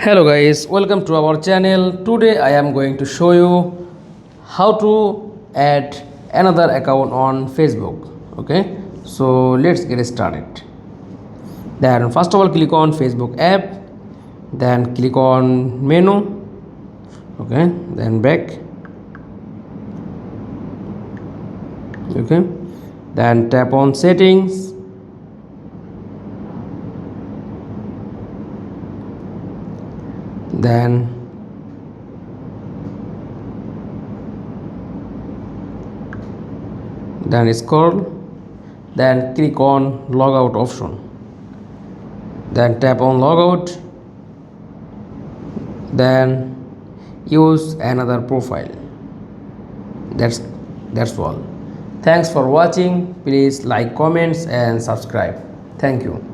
Hello guys, welcome to our channel. Today I am going to show you how to add another account on Facebook. Okay, so let's get started. Then first of all click on Facebook app, then click on menu. Okay, then back. Okay, then tap on settings. Then scroll, then click on logout option, then tap on logout, then use another profile. That's all. Thanks for watching. Please like, comments and subscribe. Thank you.